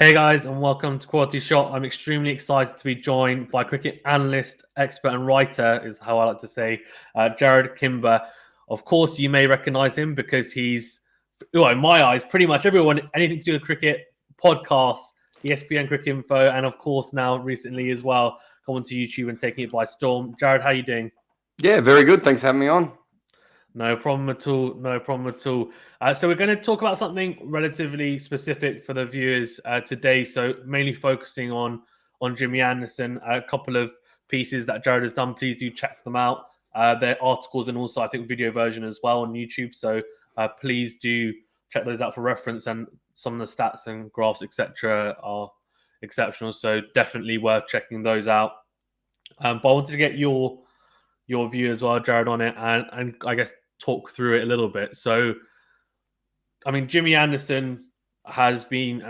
Hey guys, and welcome to Quality Shot. I'm extremely excited to be joined by cricket analyst, expert, and writer, is how I like to say, Jarrod Kimber. Of course, you may recognize him because he's, well, in my eyes, pretty much everyone, anything to do with cricket, podcasts, ESPN Cricket Info, and of course now recently as well, coming to YouTube and taking it by storm. Jarrod, how are you doing? Yeah, very good. Thanks for having me on. No problem at all. No problem at all. So we're going to talk about something relatively specific for the viewers today. So mainly focusing on Jimmy Anderson. A couple of pieces that Jarrod has done. Please do check them out. They're articles and also I think video version as well on YouTube. So please do check those out for reference. And some of the stats and graphs, etc., are exceptional. So definitely worth checking those out. But I wanted to get your view as well, Jarrod, on it, and I guess talk through it a little bit. So, I mean, Jimmy Anderson has been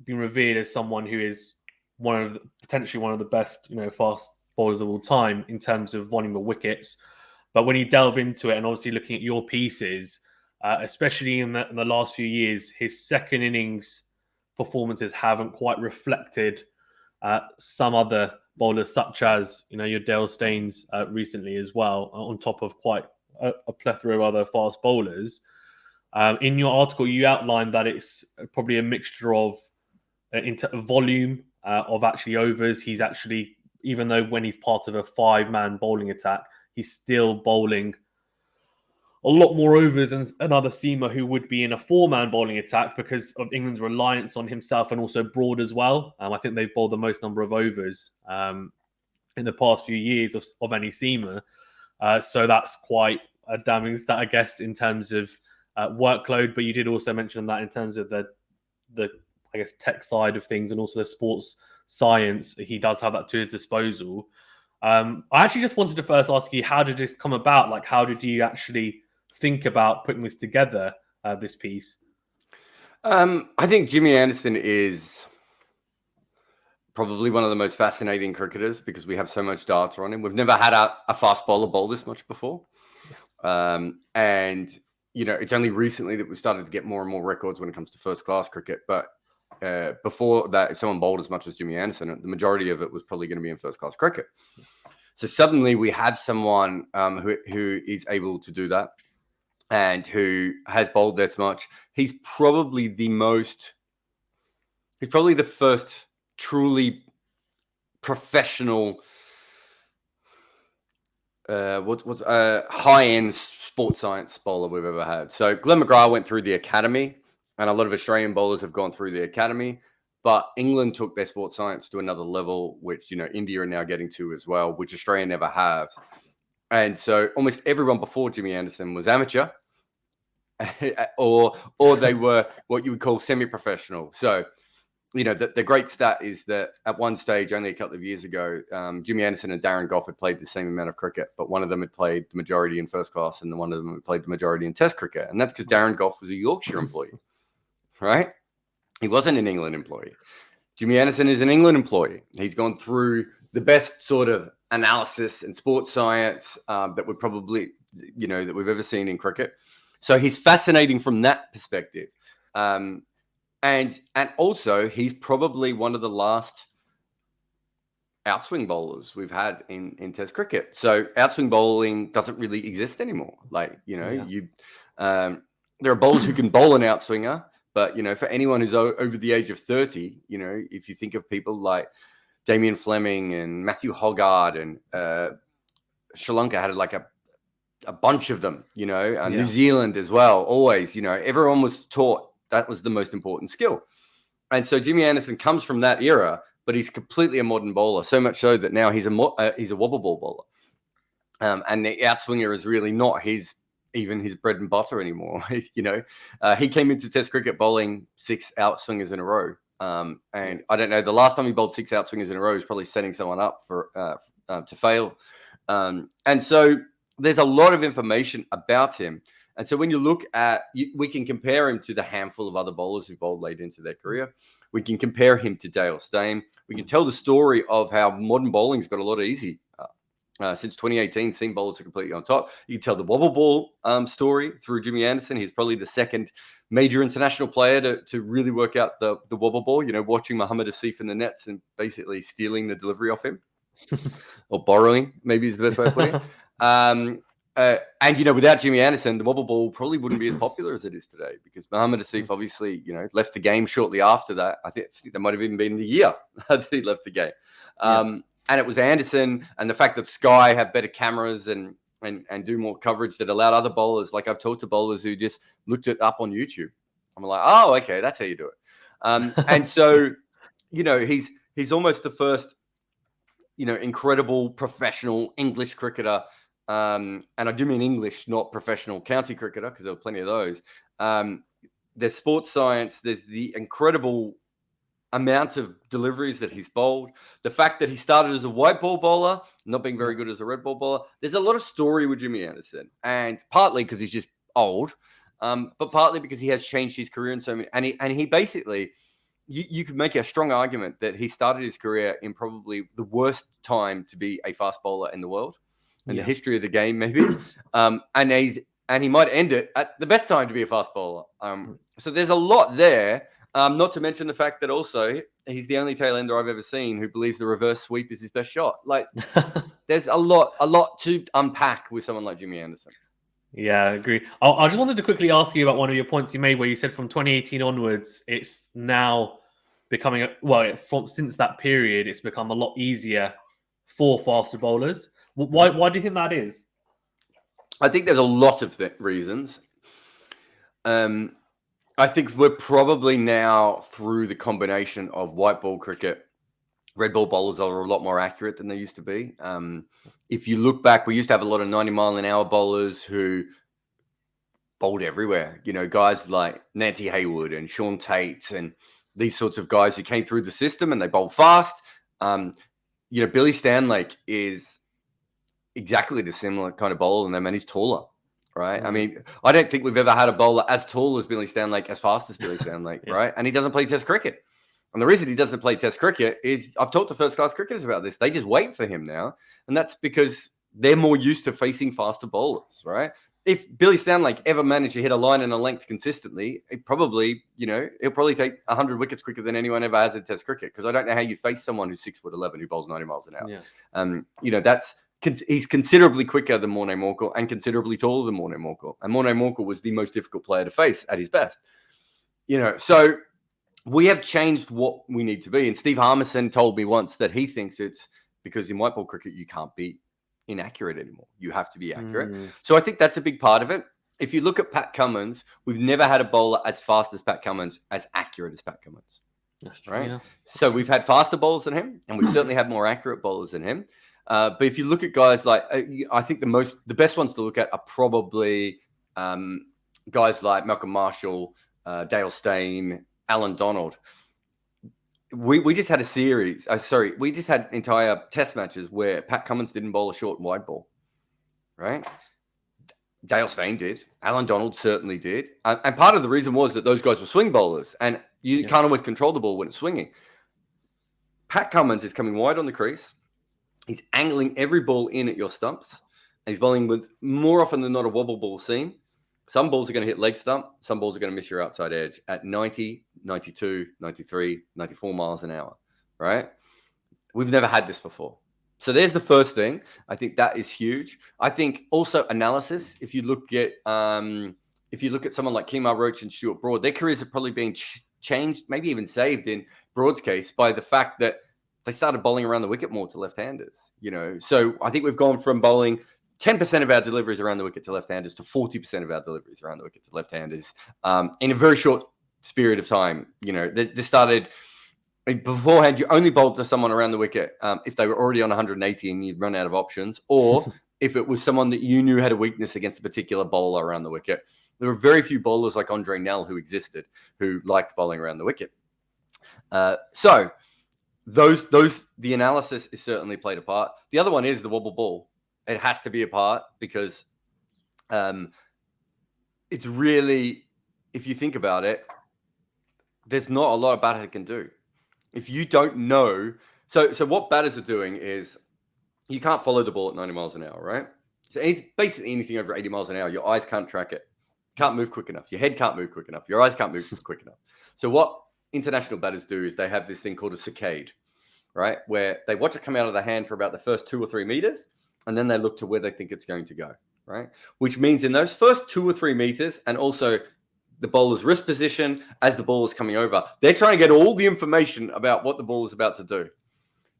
revered as someone who is potentially one of the best, fast bowlers of all time in terms of volume of wickets. But when you delve into it, and obviously looking at your pieces, especially in the last few years, his second innings performances haven't quite reflected some other bowlers, such as your Dale Steyns recently as well, on top of quite a plethora of other fast bowlers. In your article, you outlined that it's probably a mixture of volume of actually overs. He's actually, even though when he's part of a 5-man bowling attack, he's still bowling a lot more overs than another seamer who would be in a 4-man bowling attack because of England's reliance on himself and also Broad as well. I think they've bowled the most number of overs in the past few years of any seamer. So that's quite a damning stat, I guess, in terms of workload. But you did also mention that in terms of the I guess tech side of things and also the sports science, he does have that to his disposal. I actually just wanted to first ask you, how did this come about? Like, how did you actually think about putting this together, this piece? I think Jimmy Anderson is probably one of the most fascinating cricketers because we have so much data on him. We've never had a fast bowler bowl this much before. And, it's only recently that we've started to get more and more records when it comes to first-class cricket. But before that, if someone bowled as much as Jimmy Anderson, the majority of it was probably going to be in first-class cricket. So suddenly we have someone who is able to do that and who has bowled this much. He's probably the first truly professional, high-end sports science bowler we've ever had. So Glenn McGrath went through the academy, and a lot of Australian bowlers have gone through the academy. But England took their sports science to another level, which India are now getting to as well, which Australia never have. And so almost everyone before Jimmy Anderson was amateur, or they were what you would call semi-professional. So, the great stat is that at one stage, only a couple of years ago, Jimmy Anderson and Darren Gough had played the same amount of cricket, but one of them had played the majority in first class and one of them had played the majority in test cricket. And that's because Darren Gough was a Yorkshire employee, right? He wasn't an England employee. Jimmy Anderson is an England employee. He's gone through the best sort of analysis and sports science that we've probably, that we've ever seen in cricket. So he's fascinating from that perspective. And also he's probably one of the last outswing bowlers we've had in Test cricket. So outswing bowling doesn't really exist anymore. Like, there are bowlers who can bowl an outswinger, but, for anyone who's over the age of 30, if you think of people like Damien Fleming and Matthew Hoggard and Sri Lanka had like a bunch of them, New Zealand as well. Always, everyone was taught that was the most important skill. And so Jimmy Anderson comes from that era, but he's completely a modern bowler. So much so that now he's a wobble ball bowler. And the outswinger is really not even his bread and butter anymore. He came into Test cricket bowling 6 outswingers in a row. And I don't know, the last time he bowled 6 outswingers in a row is probably setting someone up for to fail. And so there's a lot of information about him. And so when you look at, we can compare him to the handful of other bowlers who bowled late into their career. We can compare him to Dale Steyn. We can tell the story of how modern bowling's got a lot easy since 2018, seam bowlers are completely on top. You can tell the wobble ball story through Jimmy Anderson. He's probably the second major international player to really work out the wobble ball, watching Mohammad Asif in the nets and basically stealing the delivery off him or borrowing, maybe is the best way of putting it. And, without Jimmy Anderson, the wobble ball probably wouldn't be as popular as it is today because Mohammad Asif obviously, left the game shortly after that. I think that might have even been the year that he left the game. And it was Anderson and the fact that Sky have better cameras and do more coverage that allowed other bowlers. Like I've talked to bowlers who just looked it up on YouTube. I'm like, oh, okay, that's how you do it. And so, he's almost the first, incredible professional English cricketer. And I do mean English, not professional county cricketer, because there were plenty of those. There's sports science. There's the incredible amount of deliveries that he's bowled. The fact that he started as a white ball bowler, not being very good as a red ball bowler. There's a lot of story with Jimmy Anderson, and partly because he's just old, but partly because he has changed his career in so many. And he basically, you could make a strong argument that he started his career in probably the worst time to be a fast bowler in the world, in the history of the game, maybe. And he might end it at the best time to be a fast bowler. So there's a lot there. Not to mention the fact that also he's the only tail ender I've ever seen who believes the reverse sweep is his best shot. Like, there's a lot to unpack with someone like Jimmy Anderson. Yeah, I agree. I just wanted to quickly ask you about one of your points you made where you said from 2018 onwards, it's now becoming, since that period, it's become a lot easier for faster bowlers. Why do you think that is? I think there's a lot of reasons. I think we're probably now through the combination of white ball cricket. Red ball bowlers are a lot more accurate than they used to be. If you look back, we used to have a lot of 90-mile-an-hour bowlers who bowled everywhere. Guys like Nancy Haywood and Sean Tate and these sorts of guys who came through the system and they bowled fast. Billy Stanlake is exactly the similar kind of bowler than them, and he's taller. Right. I mean, I don't think we've ever had a bowler as tall as Billy Stanlake, as fast as Billy Stanlake. Right. And he doesn't play Test cricket. And the reason he doesn't play Test cricket is I've talked to first-class cricketers about this. They just wait for him now. And that's because they're more used to facing faster bowlers. Right. If Billy Stanlake ever managed to hit a line and a length consistently, he'll probably take 100 wickets quicker than anyone ever has in Test cricket. Because I don't know how you face someone who's 6'11" who bowls 90 miles an hour. Yeah. He's considerably quicker than Morne Morkel and considerably taller than Morne Morkel. And Morne Morkel was the most difficult player to face at his best. So we have changed what we need to be. And Steve Harmison told me once that he thinks it's because in white ball cricket, you can't be inaccurate anymore. You have to be accurate. So I think that's a big part of it. If you look at Pat Cummins, we've never had a bowler as fast as Pat Cummins, as accurate as Pat Cummins. That's true, right? Yeah. So we've had faster bowlers than him, and we've certainly had more accurate bowlers than him. But if you look at guys like, I think the best ones to look at are probably guys like Malcolm Marshall, Dale Steyn, Alan Donald. We just had a series. We just had entire test matches where Pat Cummins didn't bowl a short and wide ball, right? Dale Steyn did. Alan Donald certainly did. And part of the reason was that those guys were swing bowlers, and you can't always control the ball when it's swinging. Pat Cummins is coming wide on the crease. He's angling every ball in at your stumps, and he's bowling with, more often than not, a wobble ball seam. Some balls are going to hit leg stump. Some balls are going to miss your outside edge at 90, 92, 93, 94 miles an hour, right? We've never had this before. So there's the first thing. I think that is huge. I think also analysis. If you look at someone like Kemar Roach and Stuart Broad, their careers are probably being changed, maybe even saved in Broad's case, by the fact that they started bowling around the wicket more to left-handers. So I think we've gone from bowling 10% of our deliveries around the wicket to left-handers to 40% of our deliveries around the wicket to left-handers in a very short period of time. This started beforehand. You only bowled to someone around the wicket if they were already on 180 and you'd run out of options, or if it was someone that you knew had a weakness against a particular bowler around the wicket. There were very few bowlers like Andre Nell who existed who liked bowling around the wicket. So the analysis is certainly played a part. The other one is the wobble ball. It has to be a part because it's really, if you think about it, there's not a lot a batter can do. If you don't know, so what batters are doing is you can't follow the ball at 90 miles an hour, right? So basically anything over 80 miles an hour, your eyes can't track it. Can't move quick enough. Your head can't move quick enough. Your eyes can't move quick enough. So what international batters do is they have this thing called a saccade, right? Where they watch it come out of the hand for about the first 2 or 3 meters, and then they look to where they think it's going to go, right? Which means in those first 2 or 3 meters, and also the bowler's wrist position as the ball is coming over, they're trying to get all the information about what the ball is about to do.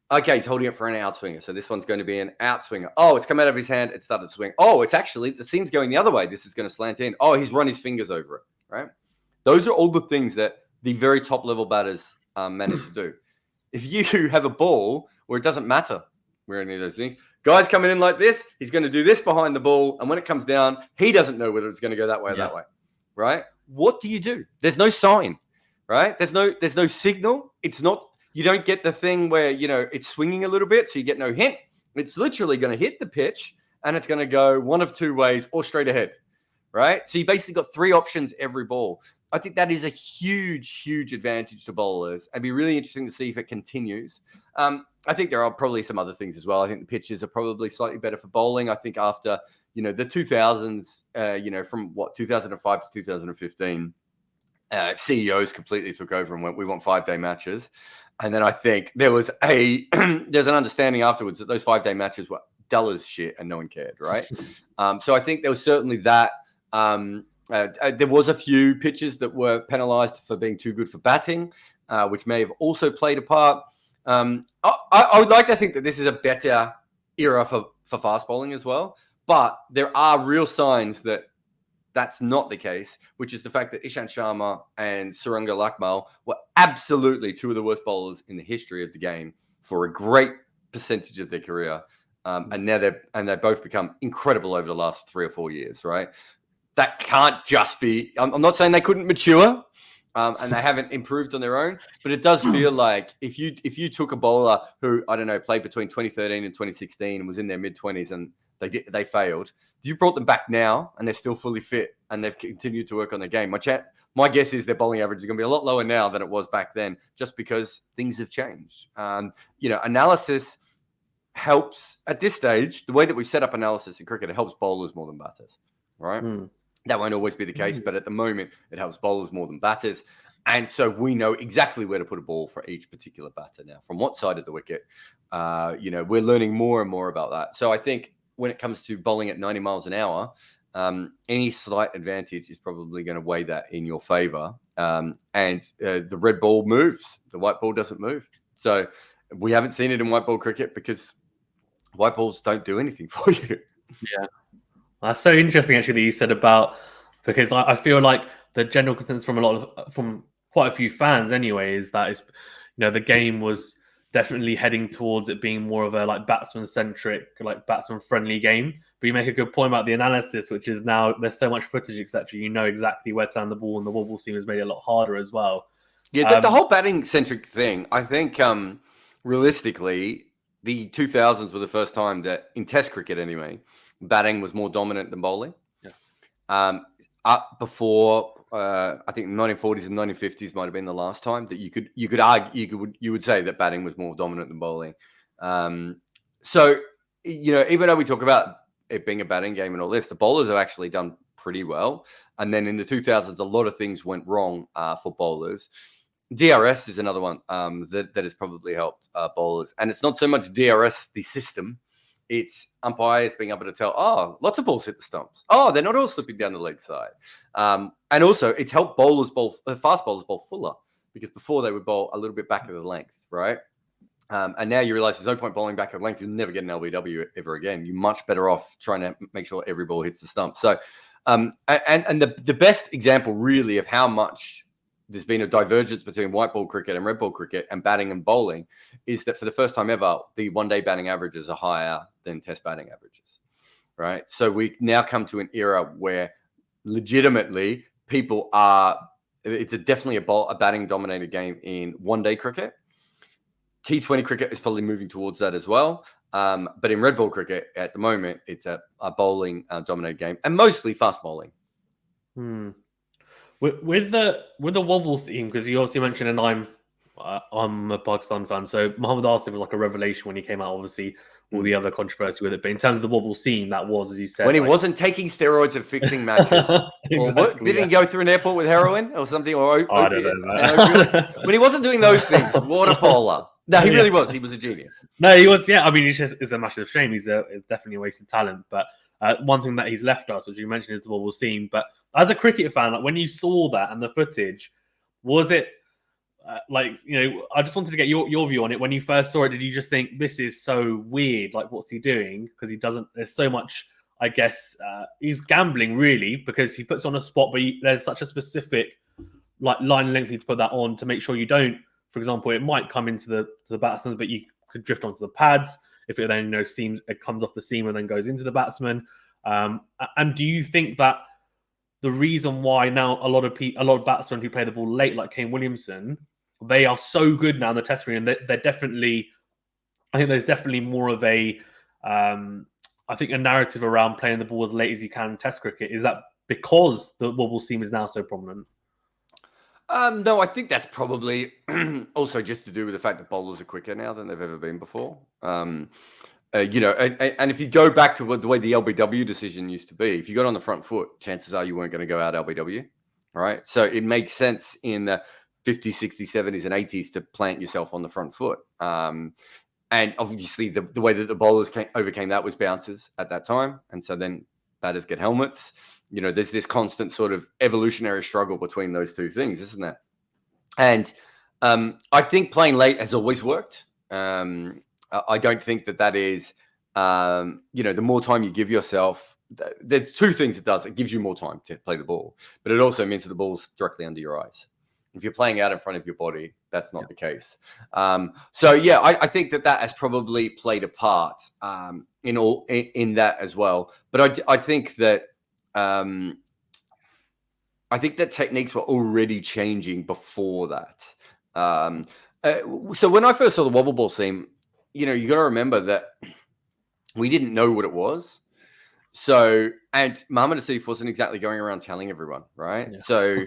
Okay, he's holding it for an outswinger. So this one's going to be an outswinger. Oh, it's come out of his hand. It started to swing. Oh, it's actually, the seam's going the other way. This is going to slant in. Oh, he's run his fingers over it, right? Those are all the things that the very top level batters manage to do. If you have a ball where it doesn't matter where any of those things, guys coming in like this, he's going to do this behind the ball. And when it comes down, he doesn't know whether it's going to go that way or that way, right? What do? There's no sign, right? There's no signal. It's not... You don't get the thing where, it's swinging a little bit, so you get no hint. It's literally going to hit the pitch, and it's going to go one of 2 ways or straight ahead, right? So you basically got 3 options every ball. I think that is a huge, huge advantage to bowlers. It'd be really interesting to see if it continues. I think there are probably some other things as well. I think the pitches are probably slightly better for bowling. I think after, the 2000s, from 2005 to 2015, CEOs completely took over and went, we want 5-day matches. And then I think there was there's an understanding afterwards that those 5-day matches were dull as shit and no one cared, right? So I think there was certainly that. There was a few pitches that were penalised for being too good for batting, which may have also played a part. I would like to think that this is a better era for fast bowling as well. But there are real signs that that's not the case, which is the fact that Ishant Sharma and Suranga Lakmal were absolutely 2 of the worst bowlers in the history of the game for a great percentage of their career. And now they've both become incredible over the last 3 or 4 years, right? That can't just be... I'm not saying they couldn't mature and they haven't improved on their own, but it does feel like if you took a bowler who, I don't know, played between 2013 and 2016 and was in their mid-20s and they failed, you brought them back now and they're still fully fit and they've continued to work on their game. My guess is their bowling average is going to be a lot lower now than it was back then, just because things have changed. Analysis helps at this stage. The way that we set up analysis in cricket, it helps bowlers more than batters, right? That won't always be the case, but at the moment it helps bowlers more than batters. And so we know exactly where to put a ball for each particular batter now, from what side of the wicket. We're learning more and more about that. So I think when it comes to bowling at 90 miles an hour, any slight advantage is probably going to weigh that in your favor. The red ball moves. The white ball doesn't move. So we haven't seen it in white ball cricket because white balls don't do anything for you. Yeah. That's so interesting, actually, that you said about, because I feel like the general consensus from quite a few fans anyway is that the game was definitely heading towards it being more of a batsman-centric, batsman-friendly game. But you make a good point about the analysis, which is now there's so much footage, etc. You know exactly where to land the ball, and the wobble seam has made it a lot harder as well. Yeah, the whole batting-centric thing, I think realistically, the 2000s were the first time that, in Test cricket anyway, batting was more dominant than bowling. Yeah. Up before, I think 1940s and 1950s might have been the last time that you could argue, you would say that batting was more dominant than bowling. So even though we talk about it being a batting game and all this, the bowlers have actually done pretty well. And then in the 2000s, a lot of things went wrong for bowlers. DRS is another one that has probably helped bowlers. And it's not so much DRS, the system. It's umpires being able to tell, lots of balls hit the stumps. They're not all slipping down the leg side. And also, it's helped fast bowlers bowl fuller, because before they would bowl a little bit back of the length, right? And now you realize there's no point bowling back of the length. You'll never get an LBW ever again. You're much better off trying to make sure every ball hits the stump. So, and the best example really of how much there's been a divergence between white ball cricket and red ball cricket and batting and bowling is that for the first time ever, the one-day batting averages are higher than Test batting averages, right? So we now come to an era where legitimately it's definitely a batting-dominated game in one-day cricket. T20 cricket is probably moving towards that as well. But in red ball cricket at the moment, it's a bowling-dominated game, and mostly fast bowling. With the wobble team, because you obviously mentioned, and I'm a Pakistan fan, so Mohammad Asif was like a revelation when he came out. Obviously, all the other controversy with it. But in terms of the Wobble seam, that was, as you said, when he wasn't taking steroids and fixing matches. Exactly, or what, didn't he go through an airport with heroin or something? Or I don't know. when he wasn't doing those things, what a polar. No, he really was. He was a genius. No, he was. Yeah, I mean, it's a massive shame. It's definitely a wasted talent. But one thing that he's left us, which you mentioned, is the Wobble seam. But as a cricket fan, like when you saw that and the footage, was it I just wanted to get your view on it. When you first saw it, did you just think this is so weird? Like, what's he doing? Because he doesn't. There's so much. I guess he's gambling really because he puts on a spot, but there's such a specific line length to put that on to make sure you don't. For example, it might come into the batsman, but you could drift onto the pads. If it then seems it comes off the seam and then goes into the batsman. And do you think that the reason why now a lot of batsmen who play the ball late, like Kane Williamson, they are so good now in the Test screen, and they're definitely. I think there's definitely more of a narrative around playing the ball as late as you can in Test cricket. Is that because the Wobble seam is now so prominent? No, I think that's probably also just to do with the fact that bowlers are quicker now than they've ever been before. And if you go back to the way the LBW decision used to be, if you got on the front foot, chances are you weren't going to go out LBW, right? So it makes sense in the 50s, 60s, 70s, and 80s to plant yourself on the front foot. And obviously the way that the bowlers overcame that was bounces at that time. And so then batters get helmets. There's this constant sort of evolutionary struggle between those two things, isn't there? And I think playing late has always worked. I don't think that is, the more time you give yourself, there's two things it does. It gives you more time to play the ball, but it also means that the ball's directly under your eyes. If you're playing out in front of your body, that's not the case. I think that has probably played a part in that as well. But I think that techniques were already changing before that. So when I first saw the Wobble ball seam, you got to remember that we didn't know what it was. So, and Mohammad Asif wasn't exactly going around telling everyone, right? Yeah. So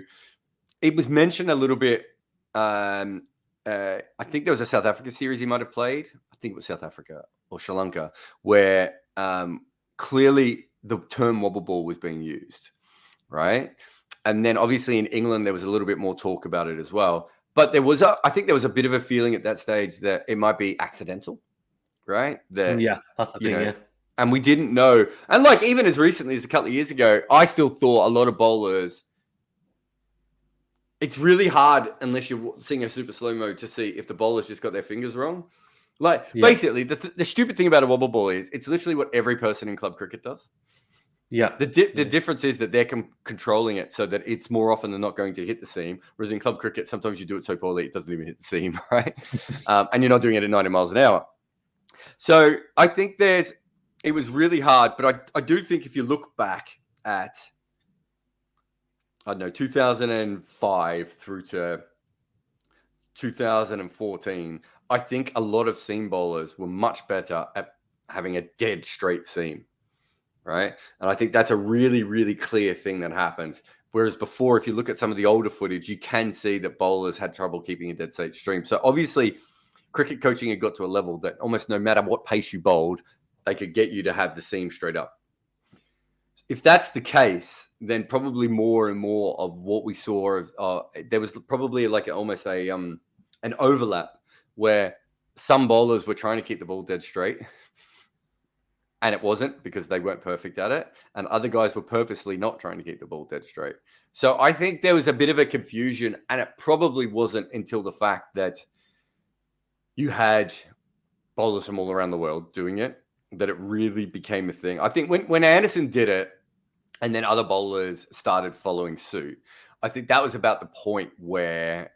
it was mentioned a little bit. I think there was a South Africa series he might have played. I think it was South Africa or Sri Lanka, where clearly the term wobble ball was being used, right? And then obviously in England, there was a little bit more talk about it as well. But I think there was a bit of a feeling at that stage that it might be accidental, right? That's the thing, yeah. And we didn't know. And even as recently as a couple of years ago, I still thought a lot of bowlers, it's really hard unless you're seeing a super slow-mo to see if the bowler's just got their fingers wrong. Basically, the stupid thing about a wobble ball is it's literally what every person in club cricket does. Yeah. The difference is that they're controlling it so that it's more often than not going to hit the seam. Whereas in club cricket, sometimes you do it so poorly, it doesn't even hit the seam, right? And you're not doing it at 90 miles an hour. So I think it was really hard, but I do think if you look back at, 2005 through to 2014, I think a lot of seam bowlers were much better at having a dead straight seam, right? And I think that's a really, really clear thing that happens. Whereas before, if you look at some of the older footage, you can see that bowlers had trouble keeping a dead straight stream. So obviously, cricket coaching had got to a level that almost no matter what pace you bowled, they could get you to have the seam straight up. If that's the case, then probably more and more of what we saw there was probably almost an overlap where some bowlers were trying to keep the ball dead straight and it wasn't because they weren't perfect at it, and other guys were purposely not trying to keep the ball dead straight. So I think there was a bit of a confusion, and it probably wasn't until the fact that you had bowlers from all around the world doing it that it really became a thing. I think when Anderson did it, and then other bowlers started following suit, I think that was about the point where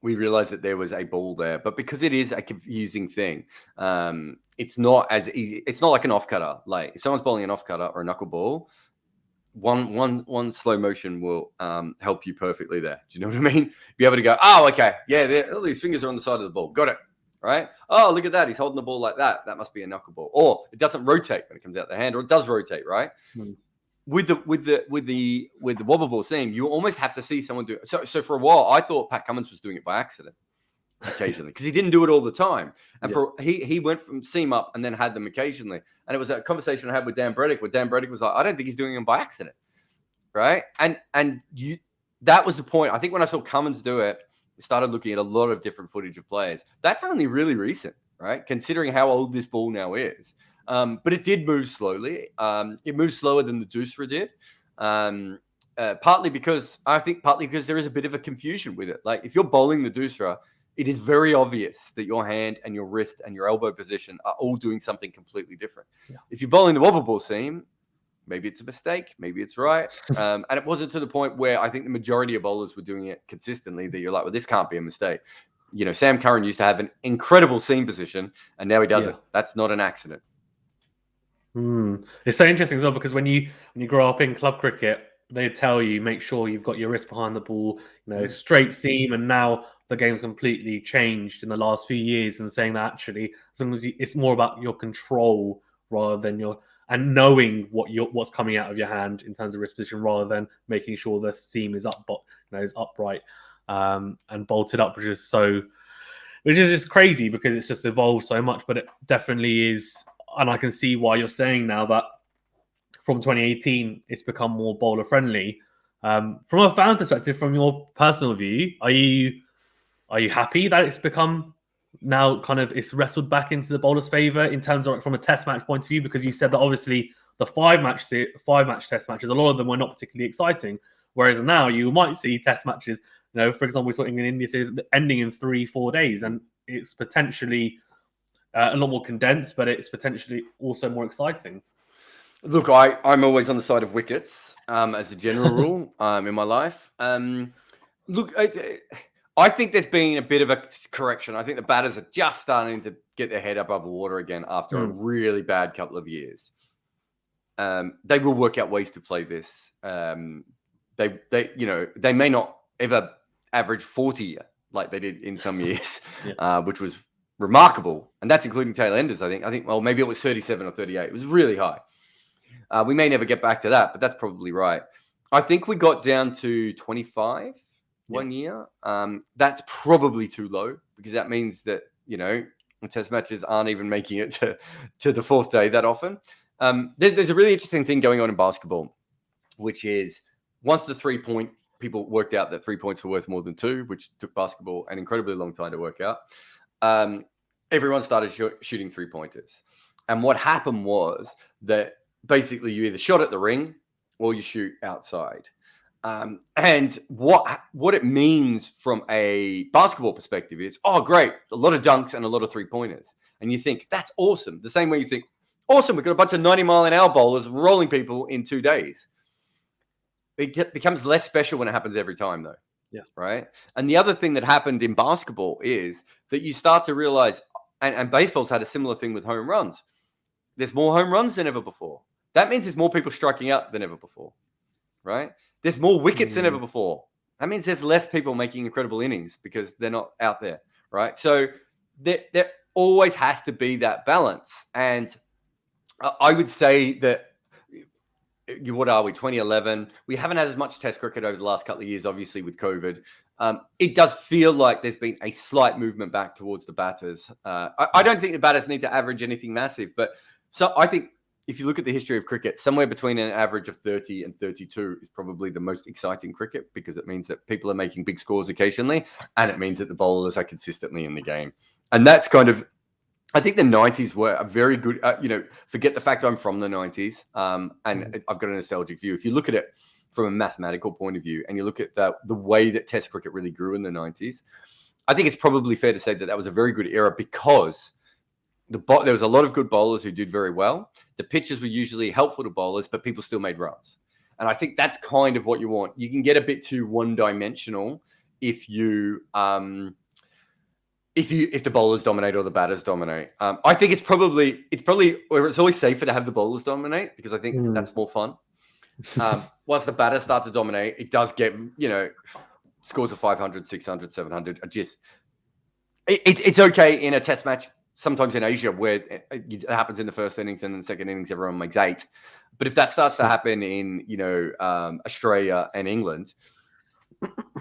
we realized that there was a ball there. But because it is a confusing thing, it's not as easy. It's not like an off cutter. Like if someone's bowling an off cutter or a knuckleball, one slow motion will help you perfectly there. Do you know what I mean? Be able to go, oh, okay, yeah, all these fingers are on the side of the ball. Got it. Right? Oh, look at that. He's holding the ball like that. That must be a knuckleball. Or it doesn't rotate when it comes out the hand, or it does rotate, right? With the wobble ball seam, you almost have to see someone do it. So for a while, I thought Pat Cummins was doing it by accident. occasionally, because he didn't do it all the time. And he went from seam up and then had them occasionally. And it was a conversation I had with Dan Bredick, where Dan Bredick was like, I don't think he's doing them by accident, right? And that was the point. I think when I saw Cummins do it, I started looking at a lot of different footage of players. That's only really recent, right? Considering how old this ball now is. But it did move slowly. It moved slower than the Doosra did. Partly because there is a bit of a confusion with it. Like if you're bowling the Doosra, it is very obvious that your hand and your wrist and your elbow position are all doing something completely different. Yeah. If you're bowling the wobble ball seam, maybe it's a mistake, maybe it's right. And it wasn't to the point where I think the majority of bowlers were doing it consistently that you're like, well, this can't be a mistake. You know, Sam Curran used to have an incredible seam position and now he doesn't. That's not an accident. It's so interesting as well, because when you grow up in club cricket, they tell you, make sure you've got your wrist behind the ball, straight seam. And now the game's completely changed in the last few years, and saying that actually, as long as it's more about your control rather than and knowing what's coming out of your hand in terms of wrist position, rather than making sure the seam is is upright and bolted up, which is just crazy because it's just evolved so much. But it definitely is, and I can see why you're saying now that from 2018 it's become more bowler friendly. From a fan perspective, from your personal view, are you happy that it's become now it's wrestled back into the bowler's favour in terms of from a test match point of view? Because you said that obviously the five match test matches, a lot of them were not particularly exciting, whereas now you might see test matches, for example, we saw England India series ending in 3-4 days, and it's potentially a lot more condensed, but it's potentially also more exciting. Look, I'm always on the side of wickets as a general rule in my life. Look, I think there's been a bit of a correction. I think the batters are just starting to get their head above the water again after a really bad couple of years. They will work out ways to play this. They may not ever average 40 like they did in some years, which was remarkable. And that's including tail enders, I think, well, maybe it was 37 or 38. It was really high. We may never get back to that, but that's probably right. I think we got down to 25 one year. That's probably too low, because that means that, test matches aren't even making it to the fourth day that often. There's a really interesting thing going on in basketball, which is once the 3-point people worked out that 3 points were worth more than 2, which took basketball an incredibly long time to work out, everyone started shooting 3-pointers. And what happened was that basically you either shot at the ring or you shoot outside. And what it means from a basketball perspective is, oh, great, a lot of dunks and a lot of 3-pointers. And you think, that's awesome. The same way you think, awesome, we've got a bunch of 90-mile-an-hour bowlers rolling people in 2 days. It becomes less special when it happens every time, though. Yeah. Right? And the other thing that happened in basketball is that you start to realize, and baseball's had a similar thing with home runs. There's more home runs than ever before. That means there's more people striking out than ever before, right? There's more wickets than ever before. That means there's less people making incredible innings because they're not out there, right? So there always has to be that balance. And I would say that, what are we, 2011? We haven't had as much test cricket over the last couple of years, obviously, with COVID. It does feel like there's been a slight movement back towards the batters. I don't think the batters need to average anything massive, but so I think if you look at the history of cricket, somewhere between an average of 30 and 32 is probably the most exciting cricket, because it means that people are making big scores occasionally, and it means that the bowlers are consistently in the game. And that's kind of, I think the 90s were a very good, forget the fact I'm from the 90s, and I've got a nostalgic view. If you look at it from a mathematical point of view, and you look at the way that Test cricket really grew in the 90s, I think it's probably fair to say that was a very good era, because there was a lot of good bowlers who did very well. The pitches were usually helpful to bowlers, but people still made runs. And I think that's kind of what you want. You can get a bit too one-dimensional if the bowlers dominate or the batters dominate. I think it's probably where it's always safer to have the bowlers dominate, because I think that's more fun. Once the batters start to dominate, it does get, scores of 500, 600, 700. It's okay in a test match. Sometimes in Asia, where it happens in the first innings and in the second innings, everyone makes 8. But if that starts to happen in, Australia and England,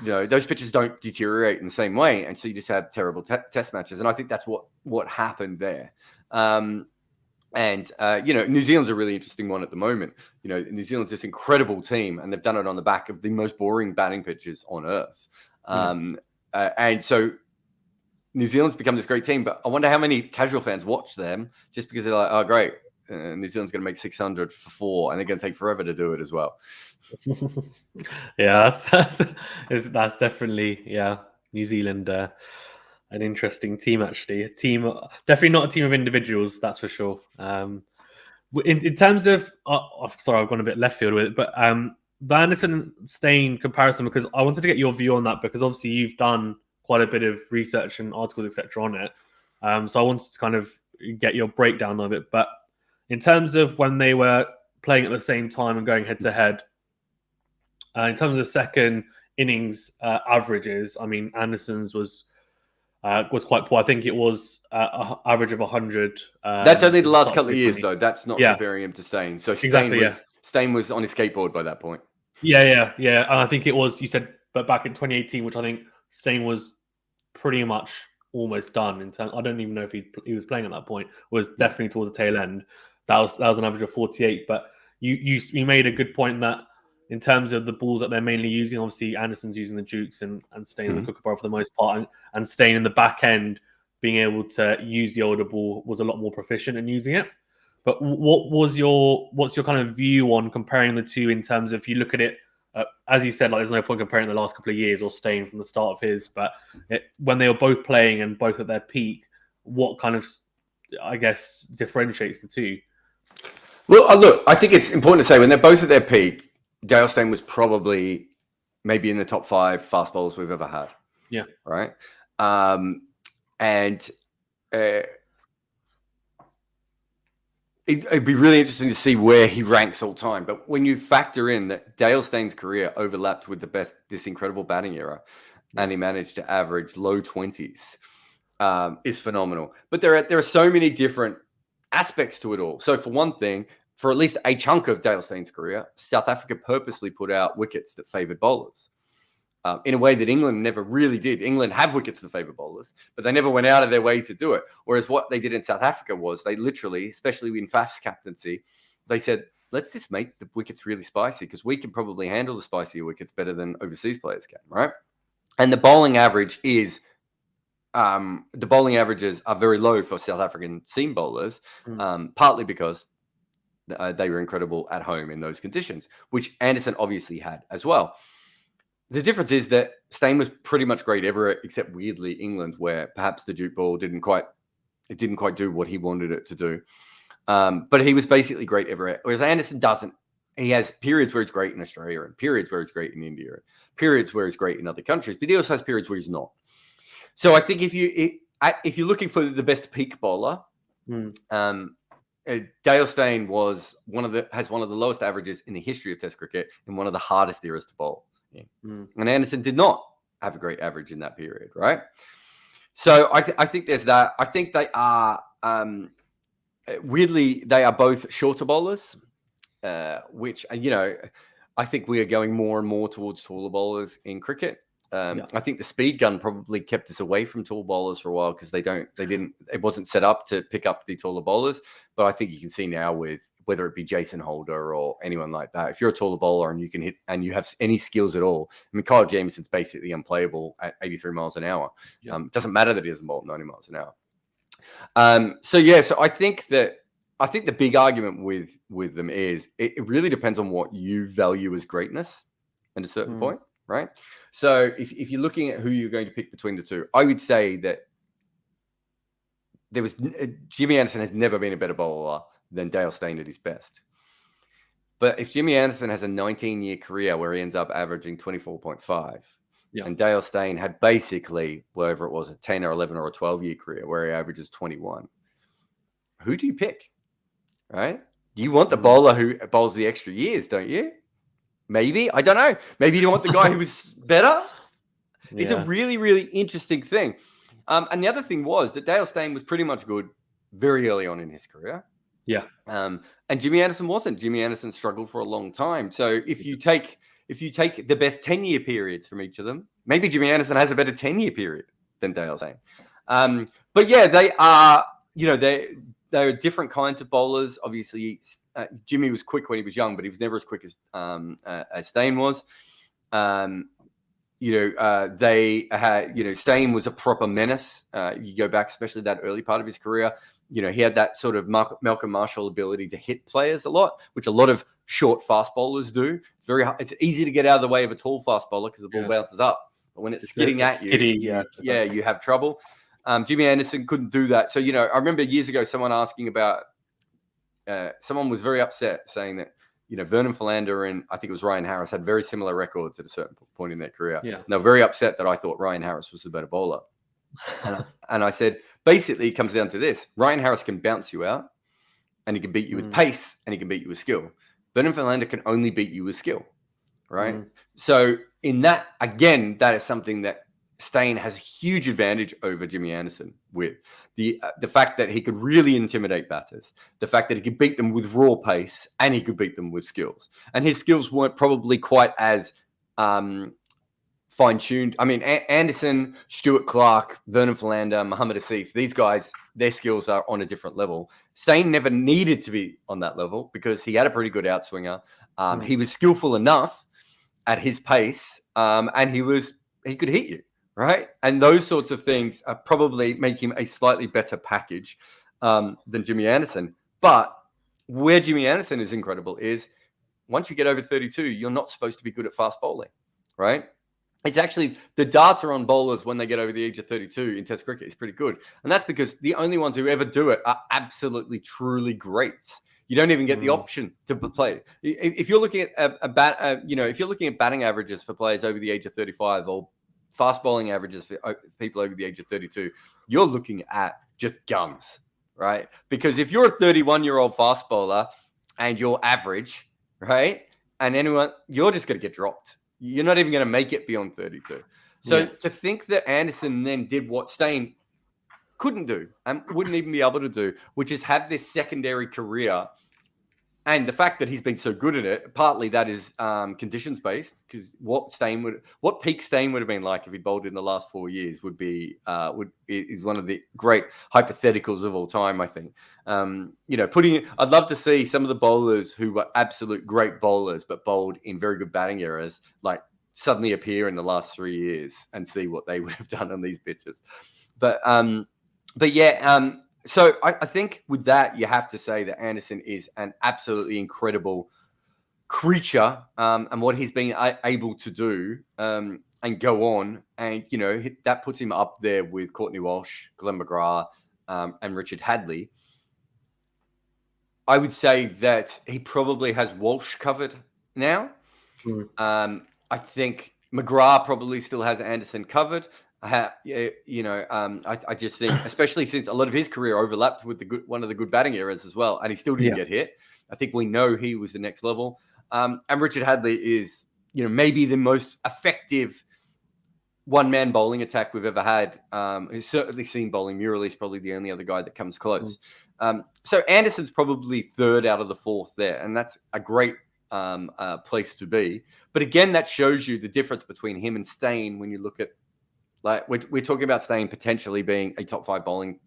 those pitches don't deteriorate in the same way, and so you just have terrible test matches. And I think that's what happened there. New Zealand's a really interesting one at the moment. New Zealand's this incredible team, and they've done it on the back of the most boring batting pitches on earth. And so New Zealand's become this great team, but I wonder how many casual fans watch them just because they're like, oh, great, New Zealand's going to make 600 for 4, and they're going to take forever to do it as well. Yeah, that's definitely, New Zealand, an interesting team, actually. Definitely not a team of individuals, that's for sure. In terms of, sorry, I've gone a bit left field with it, but the Anderson-Steyn comparison, because I wanted to get your view on that, because obviously you've done quite a bit of research and articles, etc., on it. So I wanted to kind of get your breakdown of it. But in terms of when they were playing at the same time and going head-to-head, in terms of the second innings averages, I mean, Anderson's was quite poor. I think it was an average of 100. That's only the last couple of years, though. That's not comparing him to Steyn. So Steyn was on his skateboard by that point. Yeah. And I think it was, you said, but back in 2018, which I think Steyn was pretty much almost done. In terms, I don't even know if he was playing at that point. Was definitely towards the tail end. That was an average of 48. But you made a good point that in terms of the balls that they're mainly using, obviously Anderson's using the Dukes and Steyn in the Kookaburra for the most part, and Steyn in the back end being able to use the older ball was a lot more proficient in using it. But what's your kind of view on comparing the two in terms of, if you look at it, as you said, like there's no point comparing the last couple of years or Steyn from the start of his, but when they were both playing and both at their peak, what kind of, I guess, differentiates the two? Well, look, I think it's important to say when they're both at their peak, Dale Steyn was probably maybe in the top 5 fast bowlers we've ever had. Yeah. Right. It'd be really interesting to see where he ranks all time. But when you factor in that Dale Steyn's career overlapped with this incredible batting era, and he managed to average low 20s, is phenomenal. But there are so many different aspects to it all. So for one thing, for at least a chunk of Dale Steyn's career, South Africa purposely put out wickets that favoured bowlers in a way that England never really did. England have wickets that favour bowlers, but they never went out of their way to do it. Whereas what they did in South Africa was they literally, especially in Faf's captaincy, they said, let's just make the wickets really spicy because we can probably handle the spicier wickets better than overseas players can, right? And the bowling average is the bowling averages are very low for South African seam bowlers, partly because they were incredible at home in those conditions, which Anderson obviously had as well. The difference is that Steyn was pretty much great everywhere, except weirdly England, where perhaps the Duke ball didn't quite do what he wanted it to do. But he was basically great everywhere, whereas Anderson doesn't. He has periods where he's great in Australia and periods where he's great in India, and periods where he's great in other countries, but he also has periods where he's not. So I think if you're looking for the best peak bowler, Dale Steyn has one of the lowest averages in the history of Test cricket and one of the hardest eras to bowl. Yeah. And Anderson did not have a great average in that period, right? So I think there's that. I think they are weirdly they are both shorter bowlers, which I think we are going more and more towards taller bowlers in cricket. I think the speed gun probably kept us away from tall bowlers for a while because it wasn't set up to pick up the taller bowlers. But I think you can see now with whether it be Jason Holder or anyone like that, if you're a taller bowler and you can hit and you have any skills at all, I mean, Kyle Jamieson's basically unplayable at 83 miles an hour. It doesn't matter that he doesn't bowl at 90 miles an hour. So I think the big argument with them is it really depends on what you value as greatness at a certain point. Right. So if you're looking at who you're going to pick between the two, I would say that Jimmy Anderson has never been a better bowler than Dale Steyn at his best. But if Jimmy Anderson has a 19-year career where he ends up averaging 24.5, and Dale Steyn had basically, whatever it was, a 10 or 11 or a 12-year career where he averages 21, who do you pick? Right? You want the bowler who bowls the extra years, don't you? Maybe. I don't know. Maybe you want the guy who was better. It's a really, really interesting thing. And the other thing was that Dale Steyn was pretty much good very early on in his career. Yeah. And Jimmy Anderson wasn't. Jimmy Anderson struggled for a long time. So if you take if you take the best 10-year periods from each of them, maybe Jimmy Anderson has a better 10-year period than Dale Steyn. But yeah, they are, they're different kinds of bowlers. Obviously, Jimmy was quick when he was young, but he was never as quick as Steyn was. They had, Steyn was a proper menace. You go back, especially that early part of his career, he had that sort of Malcolm Marshall ability to hit players a lot, which a lot of short fast bowlers do. It's easy to get out of the way of a tall fast bowler because the ball bounces up. But when it's skidding at you, you have trouble. Jimmy Anderson couldn't do that. So, I remember years ago, someone asking about, someone was very upset saying that, Vernon Philander and I think it was Ryan Harris had very similar records at a certain point in their career. Yeah. And they were very upset that I thought Ryan Harris was the better bowler. And I said, basically, it comes down to this. Ryan Harris can bounce you out and he can beat you with pace and he can beat you with skill. Vernon Philander can only beat you with skill, right? So in that, again, that is something that Steyn has a huge advantage over Jimmy Anderson with the fact that he could really intimidate batters, the fact that he could beat them with raw pace and he could beat them with skills. And his skills weren't probably quite as fine-tuned. I mean, Anderson, Stuart Clark, Vernon Philander, Mohammad Asif, these guys, their skills are on a different level. Steyn never needed to be on that level because he had a pretty good outswinger. He was skillful enough at his pace and he could hit you. Right. And those sorts of things probably make him a slightly better package than Jimmy Anderson. But where Jimmy Anderson is incredible is once you get over 32, you're not supposed to be good at fast bowling. Right. It's actually the data on bowlers when they get over the age of 32 in Test cricket is pretty good. And that's because the only ones who ever do it are absolutely, truly greats. You don't even get the option to play. If you're looking at if you're looking at batting averages for players over the age of 35 or fast bowling averages for people over the age of 32, you're looking at just guns, right? Because if you're a 31-year-old fast bowler and you're average, right? And you're just going to get dropped. You're not even going to make it beyond 32. So to think that Anderson then did what Steyn couldn't do and wouldn't even be able to do, which is have this secondary career. And the fact that he's been so good at it, partly that is conditions based, because what peak Steyn would have been like if he bowled in the last 4 years is one of the great hypotheticals of all time. I think, I'd love to see some of the bowlers who were absolute great bowlers but bowled in very good batting eras, like suddenly appear in the last 3 years and see what they would have done on these pitches. So I think with that, you have to say that Anderson is an absolutely incredible creature, and what he's been able to do and go on, and that puts him up there with Courtney Walsh, Glenn McGrath, and Richard Hadley. I would say that he probably has Walsh covered now. I think McGrath probably still has Anderson covered. I just think, especially since a lot of his career overlapped with one of the good batting eras as well, and he still didn't get hit. I think we know he was the next level. And Richard Hadley is, maybe the most effective one-man bowling attack we've ever had. He's certainly seen bowling mural. He's probably the only other guy that comes close. So Anderson's probably third out of the fourth there, and that's a great place to be. But again, that shows you the difference between him and Steyn when you look at, like, we're talking about Steyn potentially being a top 5 bowling,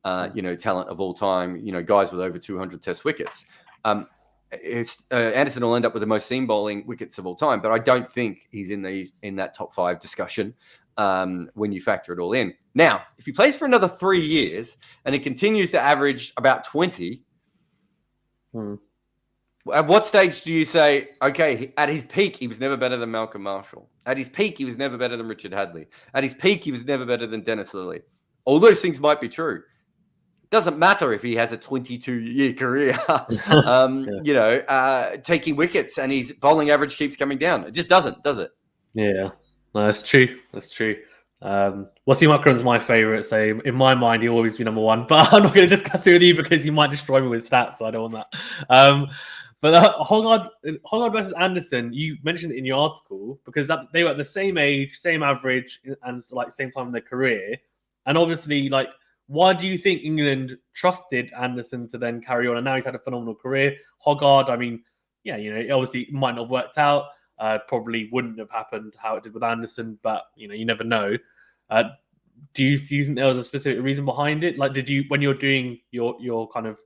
talent of all time. Guys with over 200 Test wickets. Anderson will end up with the most seam bowling wickets of all time, but I don't think he's in that top 5 discussion when you factor it all in. Now, if he plays for another 3 years and he continues to average about 20. At what stage do you say, okay, at his peak, he was never better than Malcolm Marshall. At his peak, he was never better than Richard Hadley. At his peak, he was never better than Dennis Lillee. All those things might be true. It doesn't matter if he has a 22-year career, taking wickets and his bowling average keeps coming down. It just doesn't, does it? Yeah, no, that's true. That's true. Wasim Akram's my favourite, so in my mind, he'll always be number 1. But I'm not going to discuss it with you because you might destroy me with stats, so I don't want that. But Hoggard versus Anderson, you mentioned it in your article because they were at the same age, same average, and like same time in their career. And obviously, like, why do you think England trusted Anderson to then carry on? And now he's had a phenomenal career. Hoggard, I mean, obviously it might not have worked out. probably wouldn't have happened how it did with Anderson, but you never know. Do you think there was a specific reason behind it? Like, did you, when you're doing your kind of